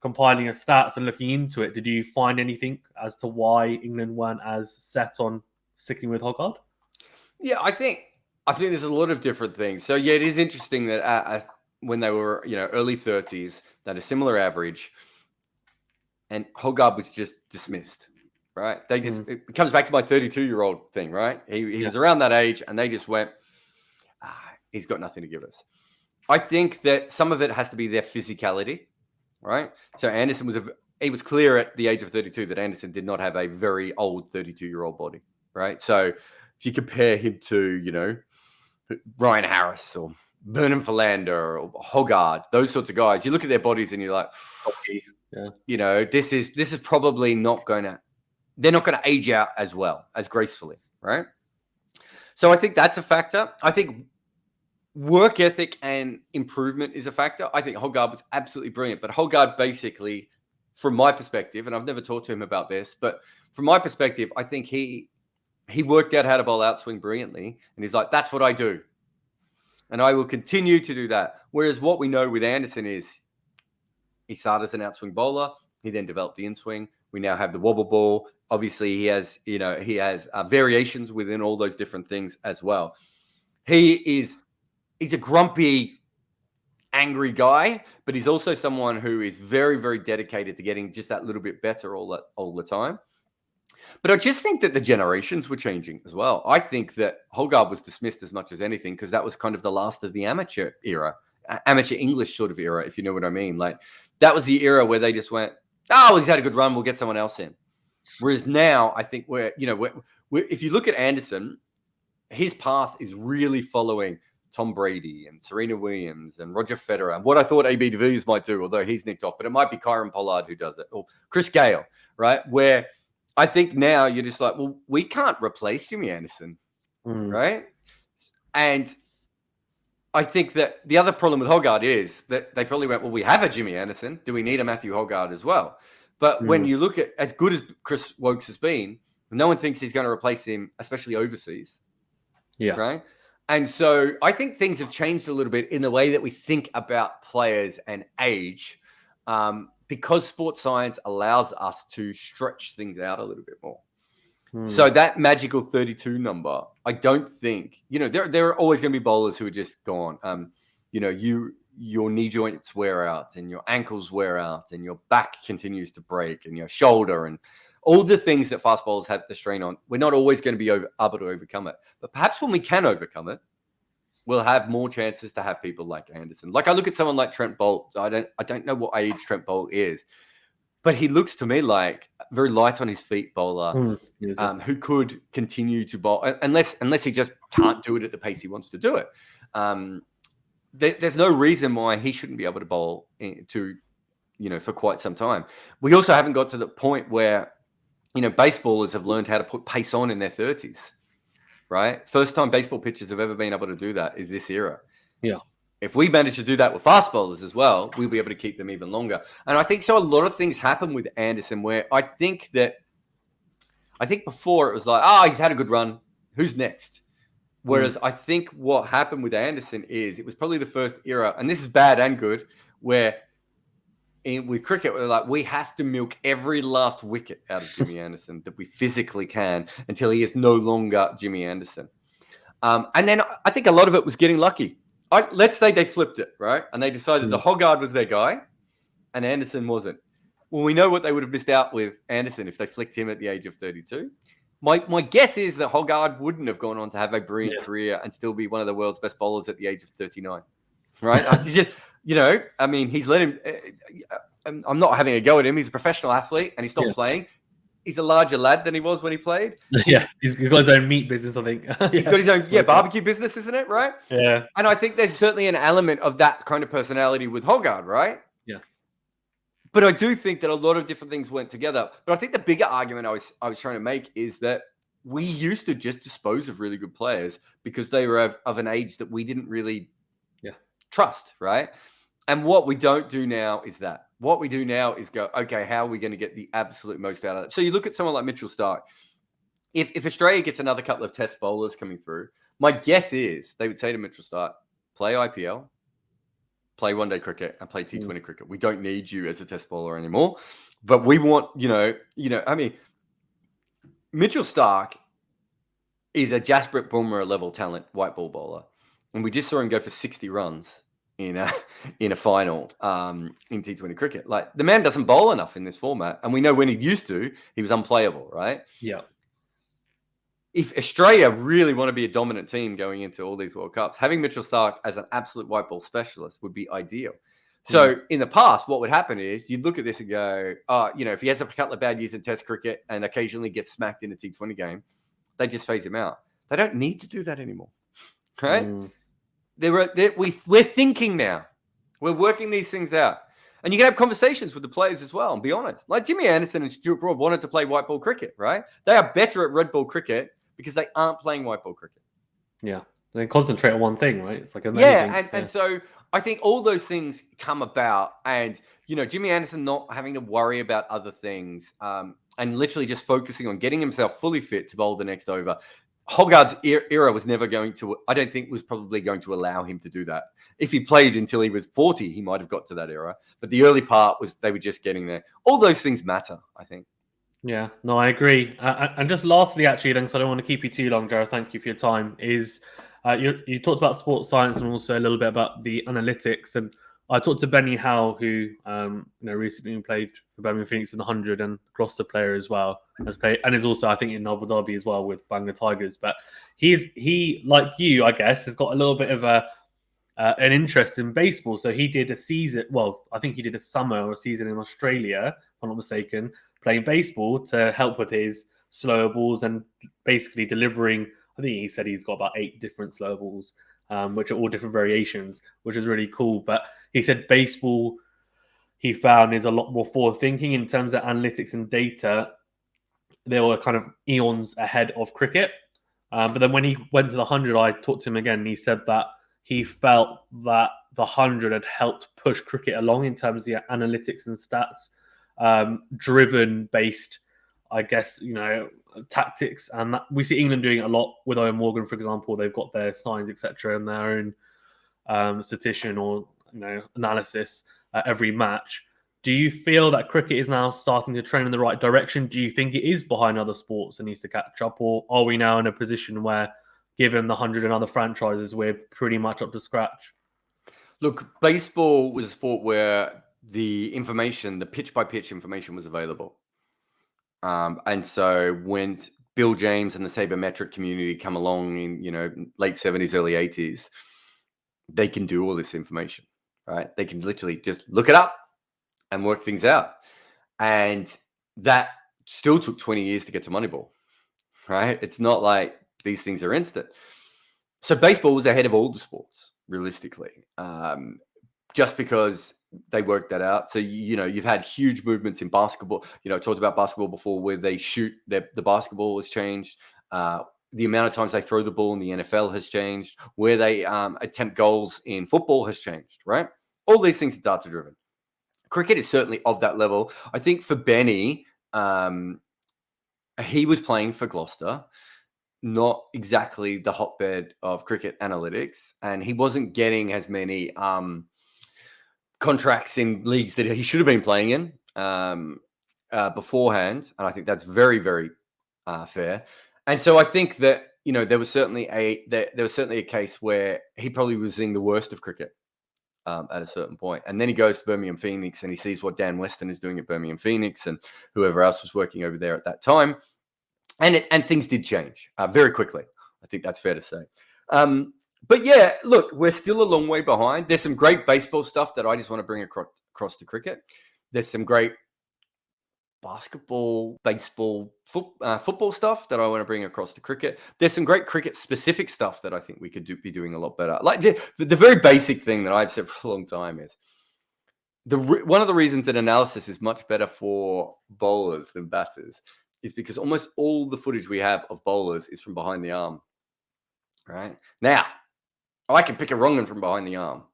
compiling your stats and looking into it, did you find anything as to why England weren't as set on sticking with Hoggard? Yeah, I think there's a lot of different things. So yeah, it is interesting that when they were early 30s, they had a similar average, and Hoggard was just dismissed. Right? They just it comes back to my 32-year-old thing, right? He was around that age, and they just went, he's got nothing to give us. I think that some of it has to be their physicality, right? So Anderson it was clear at the age of 32 that Anderson did not have a very old 32-year-old body, right? So if you compare him to, Ryan Harris or Vernon Philander or Hoggard, those sorts of guys, you look at their bodies and you're like, this is probably not going to. They're not going to age out as well, as gracefully, right? So I think that's a factor. I think work ethic and improvement is a factor. I think Hoggard was absolutely brilliant, but Hoggard basically, from my perspective, and I've never talked to him about this, but from my perspective, I think he worked out how to bowl outswing brilliantly, and he's like, that's what I do, and I will continue to do that. Whereas what we know with Anderson is he started as an outswing bowler, he then developed the in-swing. We now have the wobble ball. Obviously, he has variations within all those different things as well. He's a grumpy, angry guy, but he's also someone who is very, very dedicated to getting just that little bit better all the time. But I just think that the generations were changing as well. I think that Hoggard was dismissed as much as anything because that was kind of the last of the amateur era, amateur English sort of era, if you know what I mean. Like, that was the era where they just went, oh, he's had a good run, we'll get someone else in. Whereas now, I think if you look at Anderson, his path is really following Tom Brady and Serena Williams and Roger Federer and what I thought AB de Villiers might do, although he's nicked off, but it might be Kyron Pollard who does it, or Chris Gale, right? Where I think now you're just like, well, we can't replace Jimmy Anderson, right? And I think that the other problem with Hoggard is that they probably went, well, we have a Jimmy Anderson. Do we need a Matthew Hoggard as well? But when you look at as good as Chris Wokes has been, no one thinks he's going to replace him, especially overseas. Yeah. Right. And so I think things have changed a little bit in the way that we think about players and age, because sports science allows us to stretch things out a little bit more. So that magical 32 number, I don't think, there are always going to be bowlers who are just gone. Your knee joints wear out and your ankles wear out and your back continues to break and your shoulder and all the things that fast bowlers have to strain on. We're not always going to be able to overcome it. But perhaps when we can overcome it, we'll have more chances to have people like Anderson. Like, I look at someone like Trent Boult. I don't know what age Trent Boult is, but he looks to me like a very light on his feet bowler who could continue to bowl unless he just can't do it at the pace he wants to do it. There's no reason why he shouldn't be able to bowl for quite some time. We also haven't got to the point where, baseballers have learned how to put pace on in their 30s, right? First time baseball pitchers have ever been able to do that is this era. Yeah. If we manage to do that with fast bowlers as well, we'll be able to keep them even longer. And I think so. A lot of things happen with Anderson where I think before it was like, he's had a good run. Who's next? Whereas I think what happened with Anderson is it was probably the first era, and this is bad and good, where with cricket, we're like, we have to milk every last wicket out of Jimmy Anderson that we physically can until he is no longer Jimmy Anderson. And then I think a lot of it was getting lucky. Let's say they flipped it, right? And they decided the Hoggard was their guy and Anderson wasn't. Well, we know what they would have missed out with Anderson if they flicked him at the age of 32. My guess is that Hoggard wouldn't have gone on to have a brilliant career and still be one of the world's best bowlers at the age of 39, right? He's let him. I'm not having a go at him. He's a professional athlete and he stopped playing. He's a larger lad than he was when he played. Yeah, he's got his own meat business, I think. He's got his own barbecue business, isn't it? Right? Yeah. And I think there's certainly an element of that kind of personality with Hoggard, right? Yeah. But I do think that a lot of different things went together. But I think the bigger argument I was trying to make is that we used to just dispose of really good players because they were of an age that we didn't really trust, right? And what we don't do now is that. What we do now is go, okay, how are we going to get the absolute most out of it? So you look at someone like Mitchell Starc. if Australia gets another couple of test bowlers coming through, my guess is they would say to Mitchell Starc, play IPL, play one-day cricket, and play T20 cricket. We don't need you as a test bowler anymore. But we want, I mean, Mitchell Starc is a Jasprit Bumrah level talent white ball bowler. And we just saw him go for 60 runs in a final in T20 cricket. Like, the man doesn't bowl enough in this format. And we know when he used to, he was unplayable, right? Yeah. If Australia really want to be a dominant team going into all these World Cups, having Mitchell Starc as an absolute white ball specialist would be ideal. So in the past, what would happen is you'd look at this and go, if he has a couple of bad years in Test cricket and occasionally gets smacked in a T20 game, they just phase him out. They don't need to do that anymore, right? We're thinking now. We're working these things out. And you can have conversations with the players as well and be honest. Like Jimmy Anderson and Stuart Broad wanted to play white ball cricket, right? They are better at red ball cricket because they aren't playing white ball cricket. Yeah. They concentrate on one thing, right? It's like amazing. And so I think all those things come about, and Jimmy Anderson not having to worry about other things, and literally just focusing on getting himself fully fit to bowl the next over. Hoggard's era was never going to, I don't think was probably going to allow him to do that. If he played until he was 40, he might have got to that era. But the early part was they were just getting there. All those things matter, I think. Yeah, no, I agree. And just lastly, actually, then, because I don't want to keep you too long, Jarrod, thank you for your time, is you talked about sports science and also a little bit about the analytics. And I talked to Benny Howe, who recently played for Birmingham Phoenix in the 100 and Gloucester player as well, and is also, I think, in Abu Dhabi as well with Bangla Tigers. But he, like you, I guess, has got a little bit of an interest in baseball. So he did a season, I think he did a summer or a season in Australia, if I'm not mistaken, playing baseball to help with his slower balls and basically delivering. I think he said he's got about 8 different slower balls, which are all different variations, which is really cool. But he said baseball, he found, is a lot more forward thinking in terms of analytics and data. They were kind of eons ahead of cricket. But then when he went to the 100, I talked to him again, and he said that he felt that the 100 had helped push cricket along in terms of the analytics and stats, driven based, I guess, tactics. And that, we see England doing it a lot with Owen Morgan, for example. They've got their signs, etc., and their own statistician or analysis every match. Do you feel that cricket is now starting to trend in the right direction? Do you think it is behind other sports and needs to catch up? Or are we now in a position where, given the 100 and other franchises, we're pretty much up to scratch? Look, baseball was a sport where the information, the pitch-by-pitch information was available. And so when Bill James and the sabermetric community come along in, late 70s, early 80s, they can do all this information, right? They can literally just look it up and work things out. And that still took 20 years to get to Moneyball, right? It's not like these things are instant. So baseball was ahead of all the sports, realistically, just because they worked that out. So, you've had huge movements in basketball. I talked about basketball before, where they shoot, the basketball has changed. The amount of times they throw the ball in the NFL has changed. Where they attempt goals in football has changed, right? All these things are data-driven. Cricket is certainly of that level. I think for Benny, he was playing for Gloucester, not exactly the hotbed of cricket analytics, and he wasn't getting as many contracts in leagues that he should have been playing in beforehand, and I think that's very, very fair. And so I think that there was certainly a case where he probably was seeing the worst of cricket at a certain point, and then he goes to Birmingham Phoenix and he sees what Dan Weston is doing at Birmingham Phoenix and whoever else was working over there at that time, and things did change very quickly. I think that's fair to say. But yeah, look, we're still a long way behind. There's some great baseball stuff that I just want to bring across to cricket. There's some great basketball, baseball, football stuff that I want to bring across to cricket. There's some great cricket-specific stuff that I think we could be doing a lot better. Like the very basic thing that I've said for a long time is one of the reasons that analysis is much better for bowlers than batters is because almost all the footage we have of bowlers is from behind the arm. Right? Now, I can pick a wrong one from behind the arm.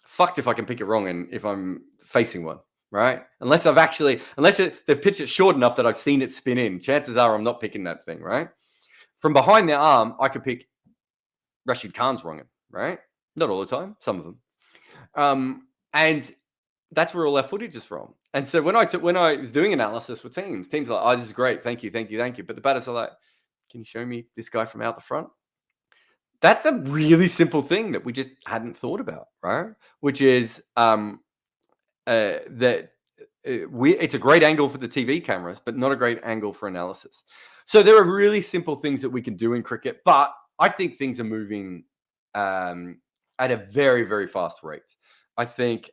Fucked if I can pick a wrong one if I'm facing one. right? Unless they've pitched it short enough that I've seen it spin in. Chances are I'm not picking that thing, right? From behind their arm, I could pick Rashid Khan's wrong, right? Not all the time, some of them. And that's where all our footage is from. And so when I was doing analysis with teams are like, oh, this is great. Thank you. But the batters are like, can you show me this guy from out the front? That's a really simple thing that we just hadn't thought about, right? Which is it's a great angle for the TV cameras, but not a great angle for analysis. So there are really simple things that we can do in cricket, but I think things are moving at a very, very fast rate. I think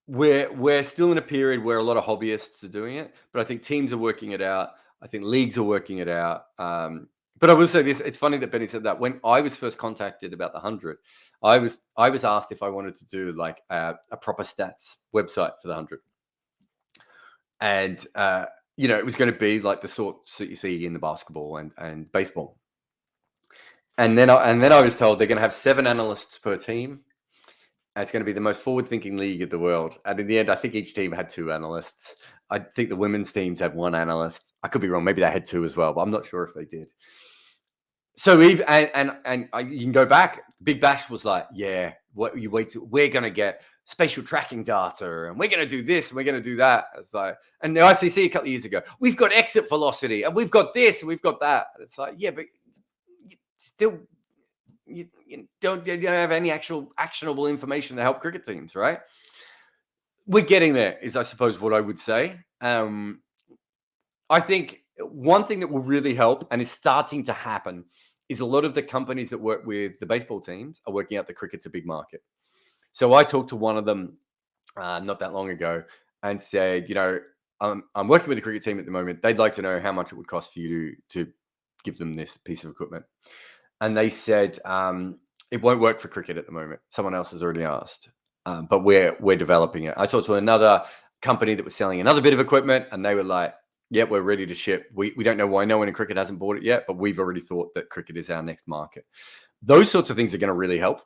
we're still in a period where a lot of hobbyists are doing it, but I think teams are working it out. I think leagues are working it out. But I will say this: it's funny that Benny said that. When I was first contacted about the 100, I was asked if I wanted to do like a proper stats website for the 100, and it was going to be like the sorts that you see in the basketball and baseball. And then I was told they're going to have 7 analysts per team. And it's going to be the most forward-thinking league of the world. And in the end, I think each team had 2 analysts. I think the women's teams had 1 analyst. I could be wrong. Maybe they had 2 as well, but I'm not sure if they did. So you can go back. Big Bash was like, yeah, what you wait till we're going to get spatial tracking data, and we're going to do this, and we're going to do that. It's like, and the ICC a couple of years ago, we've got exit velocity, and we've got this, and we've got that. And it's like, yeah, but still. You don't have any actual actionable information to help cricket teams, right? We're getting there, is I suppose what I would say. I think one thing that will really help, and is starting to happen, is a lot of the companies that work with the baseball teams are working out that cricket's a big market. So I talked to one of them not that long ago and said, I'm working with a cricket team at the moment. They'd like to know how much it would cost for you to give them this piece of equipment. And they said, it won't work for cricket at the moment. Someone else has already asked, but we're developing it. I talked to another company that was selling another bit of equipment, and they were like, yeah, we're ready to ship. We don't know why no one in cricket hasn't bought it yet, but we've already thought that cricket is our next market. Those sorts of things are going to really help.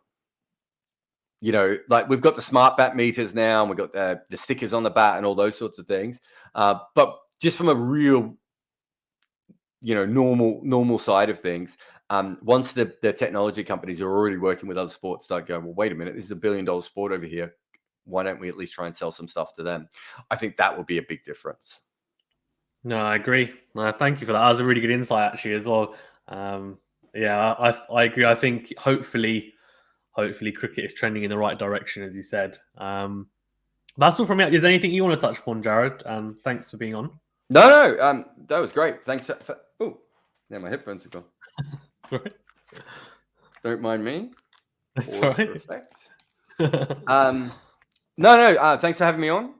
Like we've got the smart bat meters now, and we've got the stickers on the bat and all those sorts of things. But just from a real normal side of things, once the technology companies are already working with other sports start going, well, wait a minute, this is $1 billion sport over here. Why don't we at least try and sell some stuff to them? I think that will be a big difference. No, I agree. Thank you for that. That was a really good insight actually as well. I agree. I think hopefully cricket is trending in the right direction, as you said. That's all from me. Is there anything you want to touch upon, Jarrod? Thanks for being on. No, that was great. Thanks for now my headphones are gone. Sorry. Don't mind me. That's all right. No. Thanks for having me on.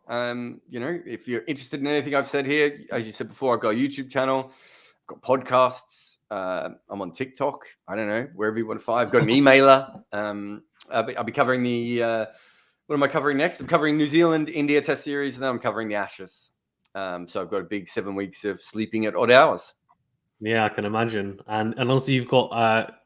If you're interested in anything I've said here, as you said before, I've got a YouTube channel, I've got podcasts. I'm on TikTok. I don't know, wherever you want to find. I've got an emailer. I'll be covering the. What am I covering next? I'm covering New Zealand India Test Series, and then I'm covering the Ashes. So I've got a big 7 weeks of sleeping at odd hours. Yeah, I can imagine. And also you've got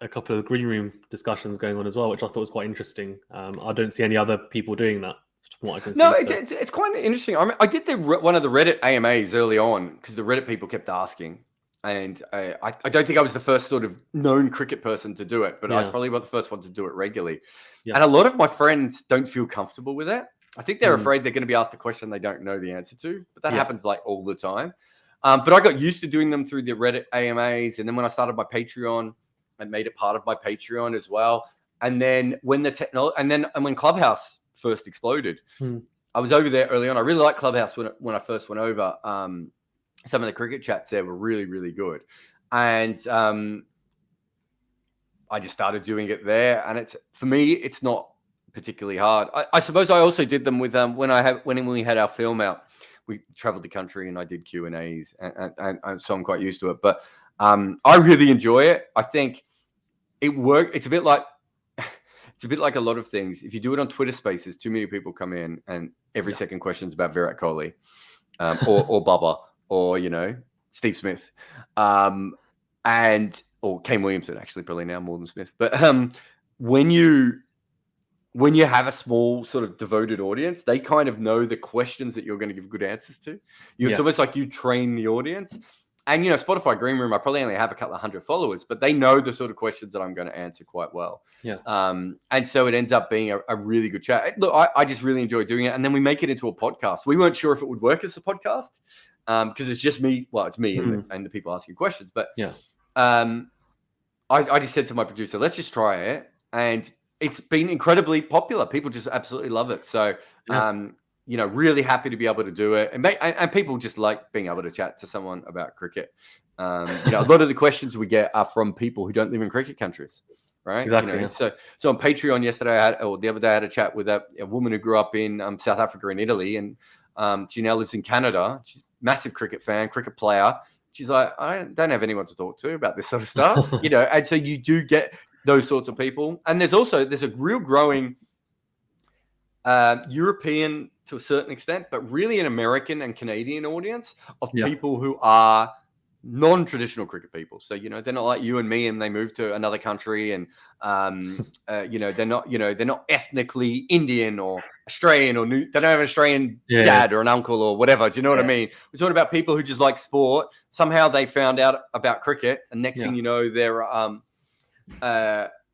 a couple of green room discussions going on as well, which I thought was quite interesting. I don't see any other people doing that. From what I can see. No, it's quite interesting. I mean, I did one of the Reddit AMAs early on because the Reddit people kept asking. And I don't think I was the first sort of known cricket person to do it, but I was probably about the first one to do it regularly. Yeah. And a lot of my friends don't feel comfortable with it. I think they're afraid they're going to be asked a question they don't know the answer to, but that happens like all the time. But I got used to doing them through the Reddit AMAs. And then when I started my Patreon, I made it part of my Patreon as well. And then when when Clubhouse first exploded, I was over there early on. I really liked Clubhouse when I first went over. Some of the cricket chats there were really, really good. And I just started doing it there. And for me, it's not particularly hard. I suppose I also did them with when we had our film out. We traveled the country and I did Q&As, and so I'm quite used to it. But I really enjoy it. I think it worked. It's a bit like a lot of things. If you do it on Twitter Spaces, too many people come in, and every second question is about Virat Kohli, or Bubba, or Steve Smith, or Kane Williamson. Actually, probably now more than Smith. But when you when you have a small sort of devoted audience, they kind of know the questions that you're going to give good answers to. It's almost like you train the audience. And, you know, Spotify Green Room, I probably only have a couple of hundred followers, but they know the sort of questions that I'm going to answer quite well. And so it ends up being a really good chat. Look, I just really enjoy doing it. And then we make it into a podcast. We weren't sure if it would work as a podcast because it's just me. Well, it's me and the people asking questions. But I just said to my producer, let's just try it. And it's been incredibly popular. People just absolutely love it. So, you know, really happy to be able to do it. And people just like being able to chat to someone about cricket. You know, a lot of the questions we get are from people who don't live in cricket countries, right? Exactly. You know, so on Patreon yesterday, the other day, I had a chat with a woman who grew up in South Africa and Italy. And she now lives in Canada. She's a massive cricket fan, cricket player. She's like, I don't have anyone to talk to about this sort of stuff, you know? And so you do get those sorts of people. And there's a real growing European, to a certain extent, but really an American and Canadian audience of people who are non-traditional cricket people. So, you know, they're not like you and me and they move to another country and, you know, they're not ethnically Indian or Australian or they don't have an Australian dad or an uncle or whatever. Do you know what I mean? We're talking about people who just like sport. Somehow they found out about cricket and next thing you know, they're,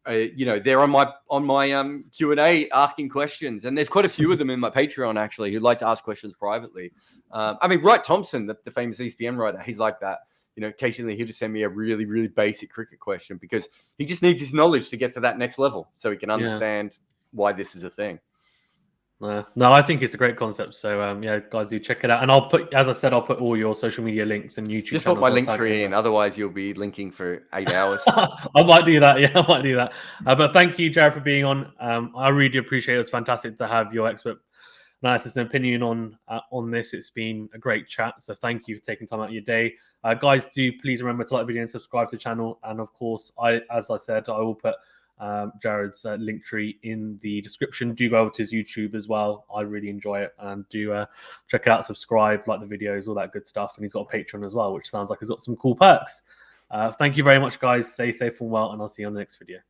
you know, they're on my Q&A asking questions, and there's quite a few of them in my Patreon actually who'd like to ask questions privately. I mean, Wright Thompson, the famous ESPN writer, he's like that. You know, occasionally he'll just send me a really, really basic cricket question because he just needs his knowledge to get to that next level so he can understand why this is a thing. No, I think it's a great concept. So, yeah, guys, do check it out. And I'll put, as I said, I'll put all your social media links and YouTube. Just put my Linktree in, otherwise you'll be linking for 8 hours. I might do that. Yeah, I might do that. But thank you, Jarrod, for being on. I really appreciate it. It's fantastic to have your expert analysis and opinion on this. It's been a great chat. So thank you for taking time out of your day. Guys, do please remember to like the video and subscribe to the channel. And of course, as I said, I will put Jarrod's Linktree in the description. Do go over to his YouTube as well. I really enjoy it, and do check it out, subscribe, like the videos, all that good stuff. And he's got a Patreon as well, which sounds like he's got some cool perks. Thank you very much, guys. Stay safe and well, and I'll see you on the next video.